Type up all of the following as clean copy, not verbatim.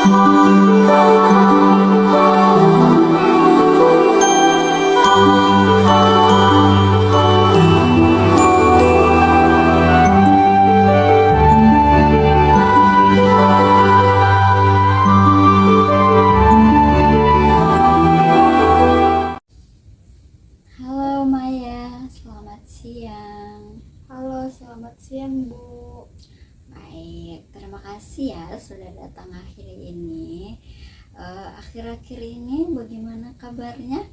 Halo Maya, selamat siang. Halo, selamat siang Bu. Baik, terima kasih ya sudah datang akhir ini. Akhir-akhir ini bagaimana kabarnya?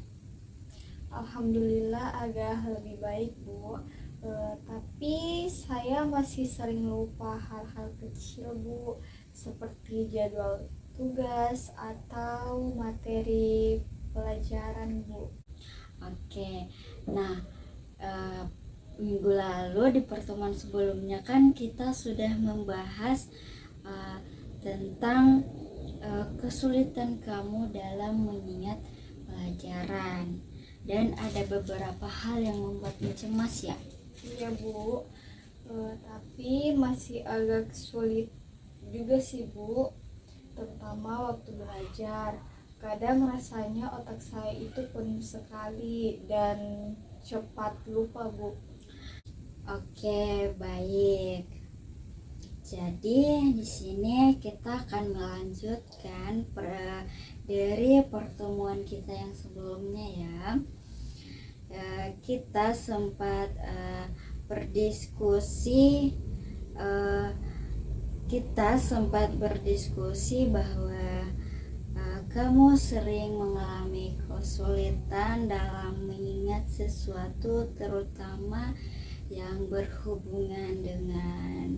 Alhamdulillah agak lebih baik Bu. Tapi saya masih sering lupa hal-hal kecil Bu, seperti jadwal tugas atau materi pelajaran Bu. Oke, nah minggu lalu di pertemuan sebelumnya kan kita sudah membahas uh, tentang kesulitan kamu dalam mengingat pelajaran dan ada beberapa hal yang membuatmu cemas ya. Iya Bu. Tapi masih agak sulit juga sih Bu, terutama waktu belajar. Kadang rasanya otak saya itu penuh sekali dan cepat lupa Bu. Oke, baik. Jadi di sini kita akan melanjutkan dari pertemuan kita yang sebelumnya ya. Kita sempat berdiskusi eh, bahwa kamu sering mengalami kesulitan dalam mengingat sesuatu, terutama yang berhubungan dengan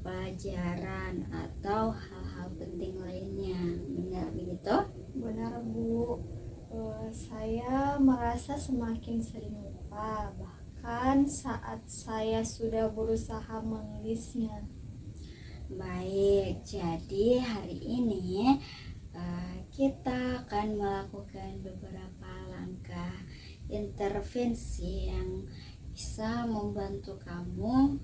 pelajaran atau hal-hal penting lainnya. Benar begitu? Benar Bu. Saya merasa semakin sering lupa, bahkan saat saya sudah berusaha menulisnya. Baik, jadi hari ini kita akan melakukan beberapa langkah intervensi yang bisa membantu kamu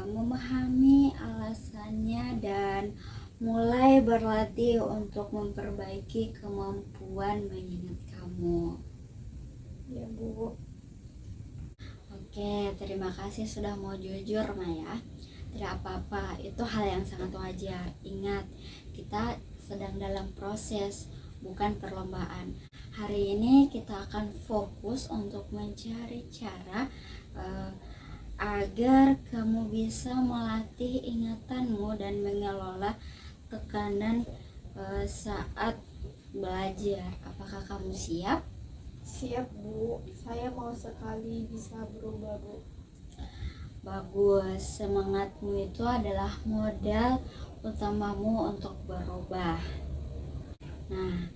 memahami alasannya dan mulai berlatih untuk memperbaiki kemampuan mengingat kamu. Ya Bu. Oke, terima kasih sudah mau jujur Maya. Tidak apa-apa, itu hal yang sangat wajar. Ingat, kita sedang dalam proses, bukan perlombaan. Hari ini kita akan fokus untuk mencari cara agar kamu bisa melatih ingatanmu dan mengelola tekanan saat belajar. Apakah kamu siap? Siap Bu, saya mau sekali bisa berubah Bu. Bagus, semangatmu itu adalah modal utamamu untuk berubah. Nah,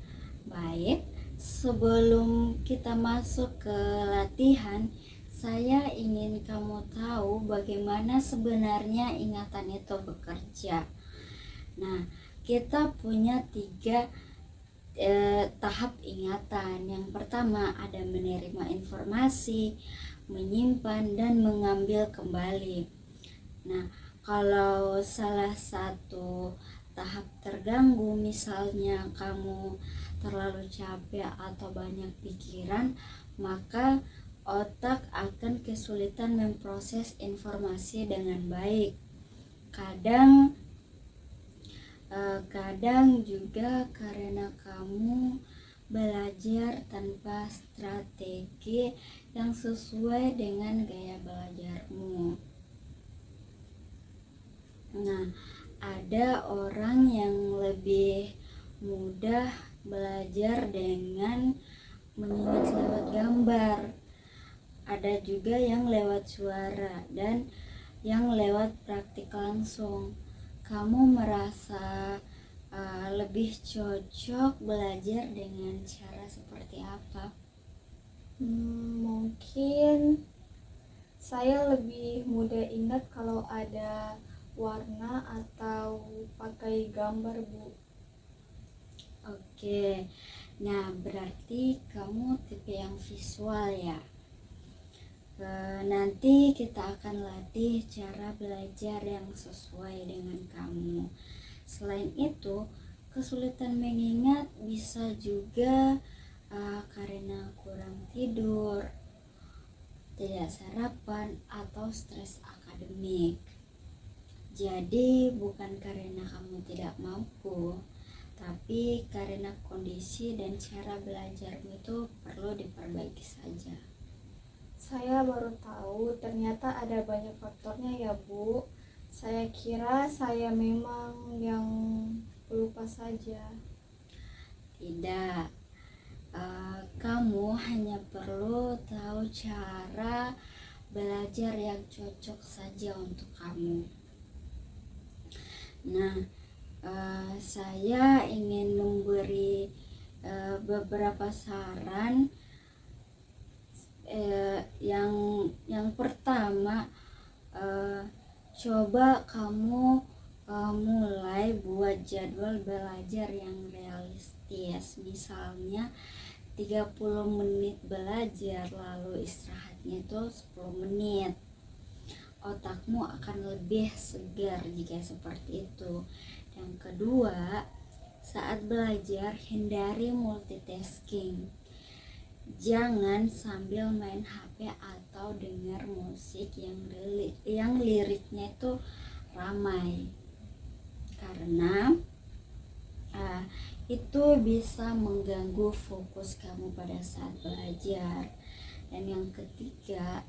baik. Sebelum kita masuk ke latihan, saya ingin kamu tahu bagaimana sebenarnya ingatan itu bekerja. Nah, kita punya 3 tahap ingatan. Yang pertama ada menerima informasi, menyimpan, dan mengambil kembali. Nah, kalau salah satu tahap terganggu, misalnya kamu terlalu capek atau banyak pikiran, maka otak akan kesulitan memproses informasi dengan baik. Kadang juga karena kamu belajar tanpa strategi yang sesuai dengan gaya belajarmu. Nah, ada orang yang lebih mudah belajar dengan mengingat lewat gambar. Ada juga yang lewat suara dan yang lewat praktik langsung. Kamu merasa lebih cocok belajar dengan cara seperti apa? Mungkin saya lebih mudah ingat kalau ada warna atau pakai gambar Bu. Oke, nah berarti kamu tipe yang visual ya. Nanti kita akan latih cara belajar yang sesuai dengan kamu. Selain itu, kesulitan mengingat bisa juga karena kurang tidur, tidak sarapan, atau stres akademik. Jadi bukan karena kamu tidak mampu, tapi karena kondisi dan cara belajarmu itu perlu diperbaiki saja. Saya baru tahu ternyata ada banyak faktornya ya Bu. Saya kira saya memang yang pelupa saja. Tidak, kamu hanya perlu tahu cara belajar yang cocok saja untuk kamu. Nah, saya ingin memberi beberapa saran. Yang pertama, coba kamu mulai buat jadwal belajar yang realistis. Misalnya 30 menit belajar lalu istirahatnya itu 10 menit. Otakmu akan lebih segar jika seperti itu. Yang kedua, saat belajar hindari multitasking. Jangan sambil main HP atau dengar musik yang liriknya itu ramai, karena itu bisa mengganggu fokus kamu pada saat belajar. Dan yang ketiga,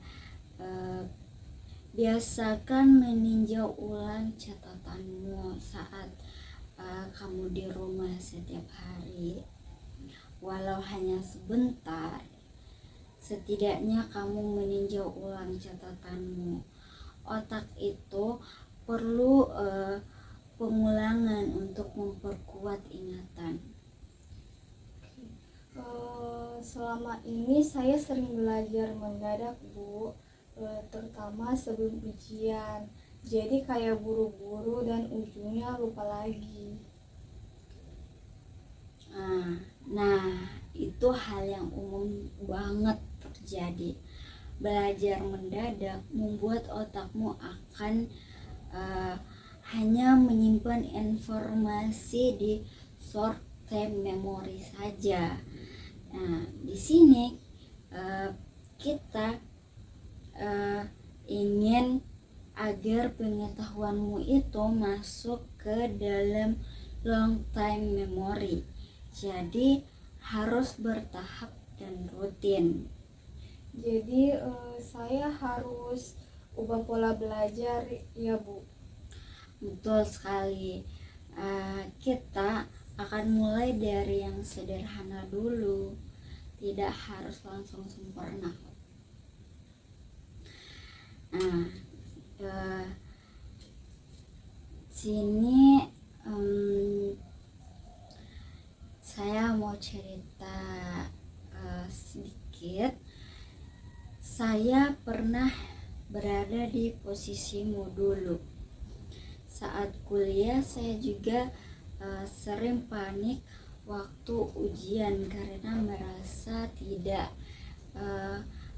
biasakan meninjau ulang catatanmu saat kamu di rumah setiap hari. Walau hanya sebentar, setidaknya kamu meninjau ulang catatanmu. Otak itu perlu pengulangan untuk memperkuat ingatan. Selama ini saya sering belajar mendadak Bu, terutama sebelum ujian. Jadi kayak buru-buru dan ujungnya lupa lagi. Nah, itu hal yang umum banget terjadi. Belajar mendadak membuat otakmu akan hanya menyimpan informasi di short term memory saja. Nah, di sini kita ingin agar pengetahuanmu itu masuk ke dalam long time memory. Jadi harus bertahap dan rutin. Jadi saya harus ubah pola belajar ya Bu. Betul sekali. Kita akan mulai dari yang sederhana dulu. Tidak harus langsung sempurna. Sini saya mau cerita sedikit. Saya pernah berada di posisimu dulu. Saat kuliah saya juga sering panik waktu ujian karena merasa tidak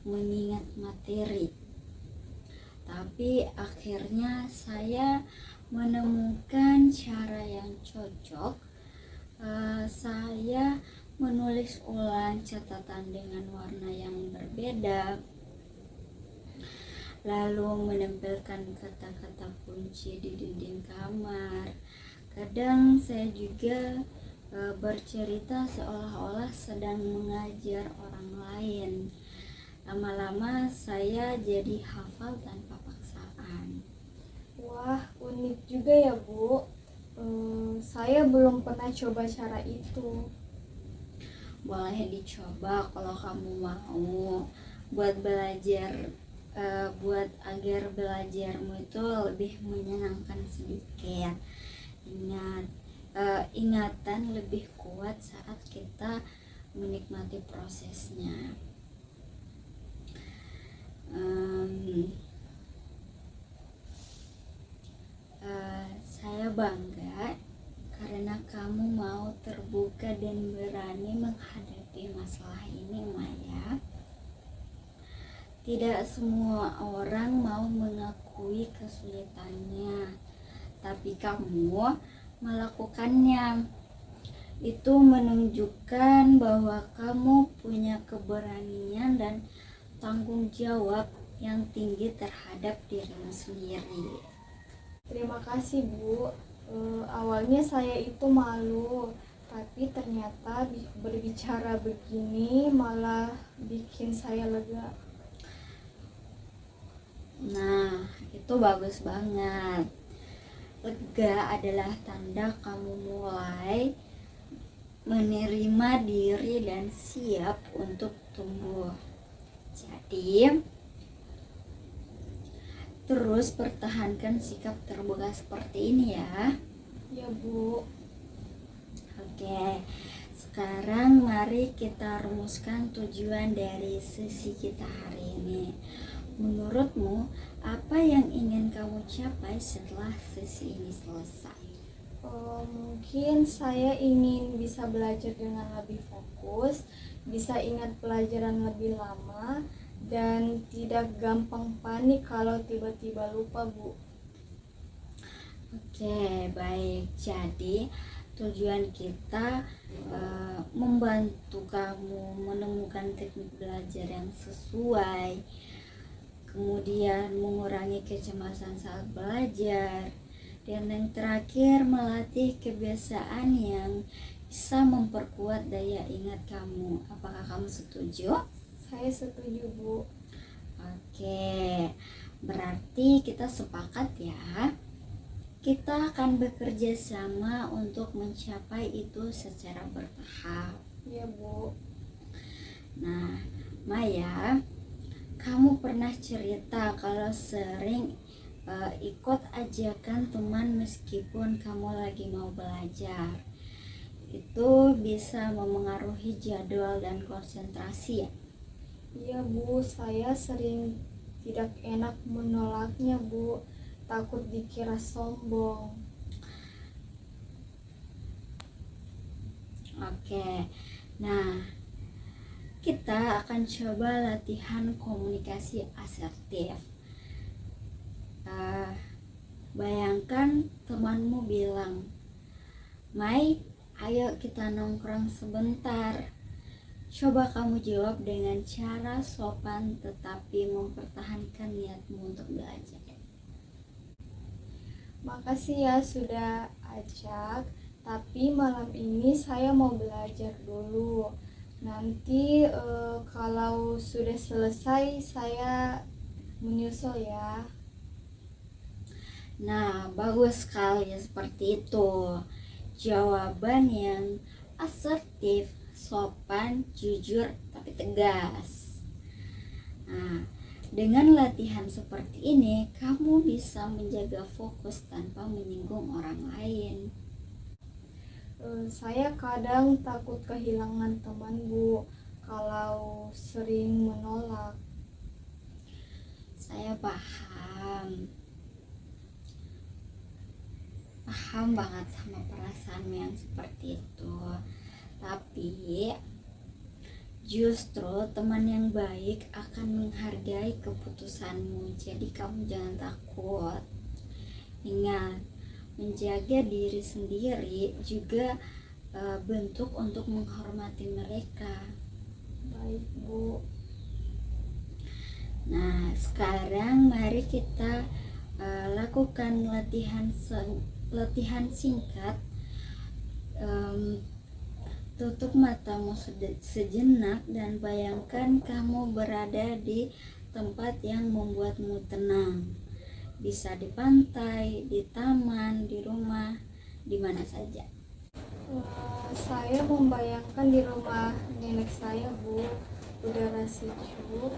mengingat materi. Tapi akhirnya saya menemukan cara yang cocok. Saya menulis ulang catatan dengan warna yang berbeda, lalu menempelkan kata-kata kunci di dinding kamar. Kadang saya juga bercerita seolah-olah sedang mengajar orang lain. Lama-lama saya jadi hafal tanpa paksaan. Wah, unik juga ya Bu. Saya belum pernah coba cara itu. Boleh dicoba kalau kamu mau, buat belajar, buat agar belajarmu itu lebih menyenangkan sedikit. Ingat, ingatan lebih kuat saat kita menikmati prosesnya. Saya bangga karena kamu mau terbuka dan berani menghadapi masalah ini, Maya. Tidak semua orang mau mengakui kesulitannya, tapi kamu melakukannya. Itu menunjukkan bahwa kamu punya keberanian dan tanggung jawab yang tinggi terhadap dirimu sendiri. Terima kasih Bu. Awalnya saya itu malu, tapi ternyata berbicara begini malah bikin saya lega. Nah, itu bagus banget. Lega adalah tanda kamu mulai menerima diri dan siap untuk tumbuh. Jadi, terus pertahankan sikap terbuka seperti ini ya. Ya Bu. Oke, sekarang mari kita rumuskan tujuan dari sesi kita hari ini. Menurutmu, apa yang ingin kamu capai setelah sesi ini selesai? Mungkin saya ingin bisa belajar dengan lebih fokus, bisa ingat pelajaran lebih lama, dan tidak gampang panik kalau tiba-tiba lupa Bu. Oke, baik. Jadi tujuan kita membantu kamu menemukan teknik belajar yang sesuai, kemudian mengurangi kecemasan saat belajar, dan yang terakhir melatih kebiasaan yang bisa memperkuat daya ingat kamu. Apakah kamu setuju? Saya setuju Bu. Oke, berarti kita sepakat ya. Kita akan bekerja sama untuk mencapai itu secara bertahap. Ya Bu. Nah, Maya, kamu pernah cerita kalau sering ikut ajakan teman meskipun kamu lagi mau belajar. Itu bisa memengaruhi jadwal dan konsentrasi ya? Iya Bu, saya sering tidak enak menolaknya Bu, takut dikira sombong. Oke, nah kita akan coba latihan komunikasi asertif. Bayangkan temanmu bilang, "Mai, ayo kita nongkrong sebentar." Coba kamu jawab dengan cara sopan tetapi mempertahankan niatmu untuk belajar. Makasih ya sudah ajak, tapi malam ini saya mau belajar dulu. Nanti kalau sudah selesai saya menyusul ya. Nah, bagus sekali seperti itu. Jawaban yang asertif, sopan, jujur, tapi tegas. Nah, dengan latihan seperti ini, kamu bisa menjaga fokus tanpa menyinggung orang lain. Saya kadang takut kehilangan teman Bu, kalau sering menolak. Saya paham banget sama perasaanmu yang seperti itu. Tapi justru teman yang baik akan menghargai keputusanmu. Jadi kamu jangan takut. Ingat, menjaga diri sendiri juga bentuk untuk menghormati mereka. Baik Bu. Nah, sekarang mari kita lakukan latihan singkat. Tutup matamu sejenak dan bayangkan kamu berada di tempat yang membuatmu tenang. Bisa di pantai, di taman, di rumah, di mana saja. Saya membayangkan di rumah nenek saya Bu, udara sejuk,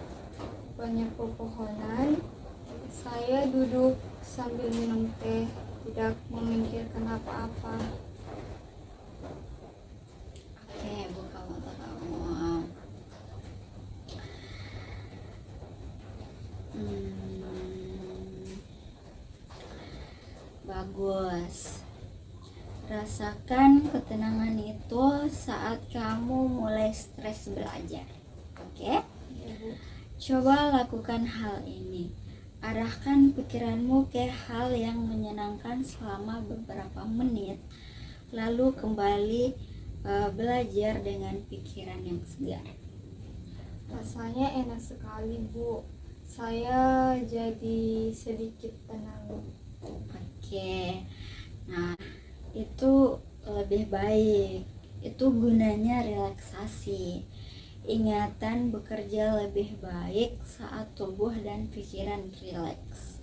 banyak pepohonan. Saya duduk sambil minum teh, tidak memikirkan apa-apa. Oke, buka mata kamu. Bagus. Rasakan ketenangan itu saat kamu mulai stres belajar. Oke? Ya Bu. Coba lakukan hal ini. arahkan pikiranmu ke hal yang menyenangkan selama beberapa menit, lalu kembali belajar dengan pikiran yang segar. Rasanya enak sekali, Bu. Saya jadi sedikit tenang. Oke, nah itu lebih baik. Itu gunanya relaksasi. Ingatan bekerja lebih baik saat tubuh dan pikiran rileks.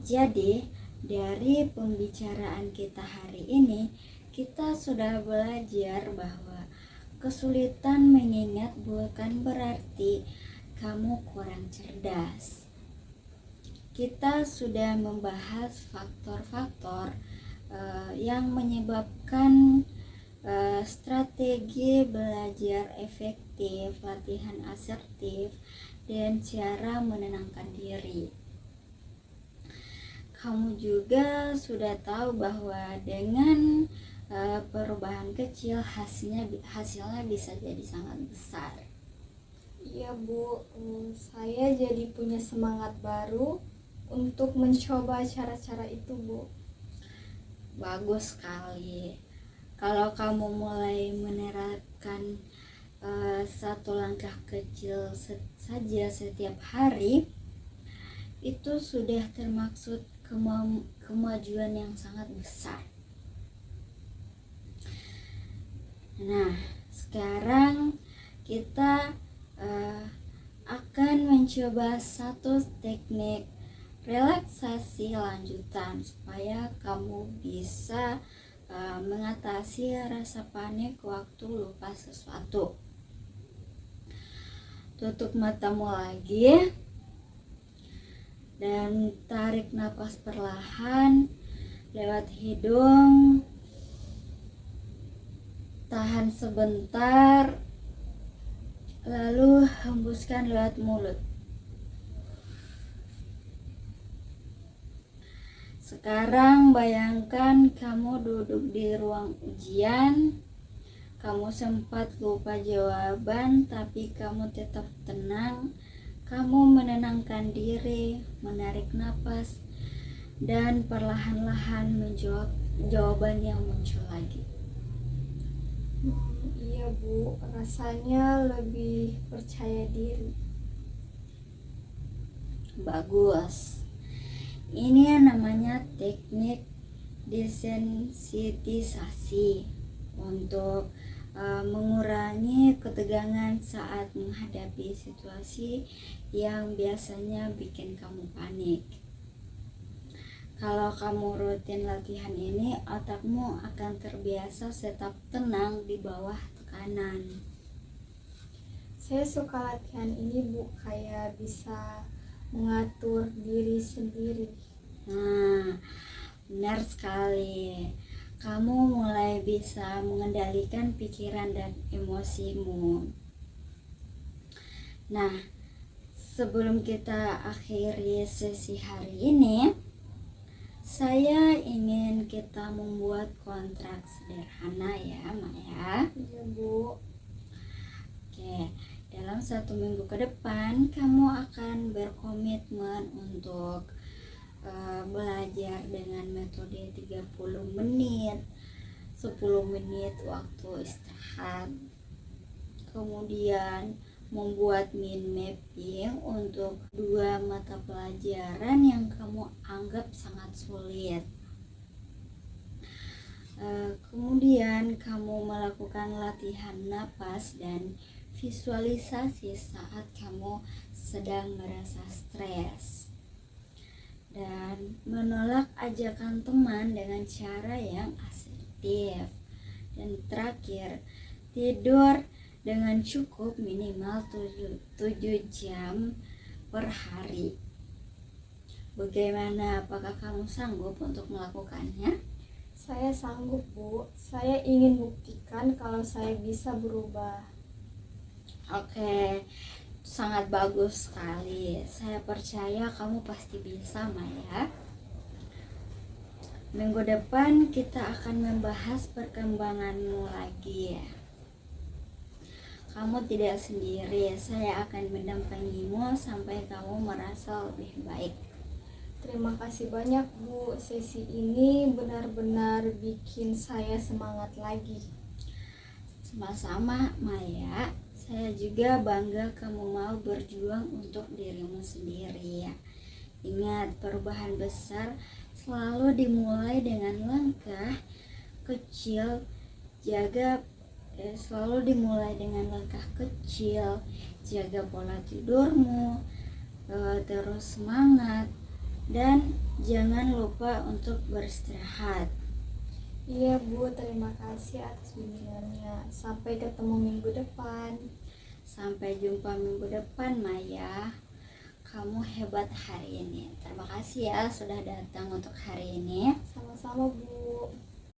Jadi, dari pembicaraan kita hari ini, kita sudah belajar bahwa kesulitan mengingat bukan berarti kamu kurang cerdas. Kita sudah membahas faktor-faktor yang menyebabkan strategi belajar efektif, latihan asertif, dan cara menenangkan diri. Kamu juga sudah tahu bahwa dengan perubahan kecil hasilnya bisa jadi sangat besar. Iya, Bu. Saya jadi punya semangat baru untuk mencoba cara-cara itu, Bu. Bagus sekali. Kalau kamu mulai menerapkan satu langkah kecil saja setiap hari, itu sudah termaksud kemajuan yang sangat besar. Nah, sekarang kita akan mencoba satu teknik relaksasi lanjutan supaya kamu bisa mengatasi rasa panik waktu lupa sesuatu. Tutup matamu lagi dan tarik napas perlahan lewat hidung. Tahan sebentar, lalu hembuskan lewat mulut. Sekarang bayangkan kamu duduk di ruang ujian. Kamu sempat lupa jawaban, tapi kamu tetap tenang. Kamu menenangkan diri, menarik napas, dan perlahan-lahan menjawab jawaban yang muncul lagi. Iya, Bu. Rasanya lebih percaya diri. Bagus. Ini namanya teknik desensitisasi untuk mengurangi ketegangan saat menghadapi situasi yang biasanya bikin kamu panik. Kalau kamu rutin latihan ini, otakmu akan terbiasa tetap tenang di bawah tekanan. Saya suka latihan ini, Bu. Kayak bisa mengatur diri sendiri. Nah, benar sekali. Kamu mulai bisa mengendalikan pikiran dan emosimu. Nah, sebelum kita akhiri sesi hari ini, saya ingin kita membuat kontrak sederhana ya, Maya. Iya, Bu. Oke, dalam 1 minggu ke depan kamu akan berkomitmen untuk belajar dengan metode 30 menit, 10 menit waktu istirahat. Kemudian membuat mind mapping untuk 2 mata pelajaran yang kamu anggap sangat sulit. Kemudian kamu melakukan latihan napas dan visualisasi saat kamu sedang merasa stres, dan menolak ajakan teman dengan cara yang asertif. Dan terakhir, tidur dengan cukup minimal 7 jam per hari. Bagaimana, apakah kamu sanggup untuk melakukannya? Saya sanggup, Bu. Saya ingin buktikan kalau saya bisa berubah. Oke, sangat bagus sekali. Saya percaya kamu pasti bisa, Maya. Minggu depan kita akan membahas perkembanganmu lagi ya. Kamu tidak sendiri, saya akan mendampingimu sampai kamu merasa lebih baik. Terima kasih banyak Bu, sesi ini benar-benar bikin saya semangat lagi. Sama-sama Maya, saya juga bangga kamu mau berjuang untuk dirimu sendiri ya. Ingat, perubahan besar selalu dimulai dengan langkah kecil. Selalu dimulai dengan langkah kecil. Jaga pola tidurmu, terus semangat, dan jangan lupa untuk beristirahat. Iya Bu, terima kasih atas bimbingannya. Sampai ketemu minggu depan. Sampai jumpa minggu depan Maya. Kamu hebat hari ini. Terima kasih ya sudah datang untuk hari ini. Sama-sama Bu.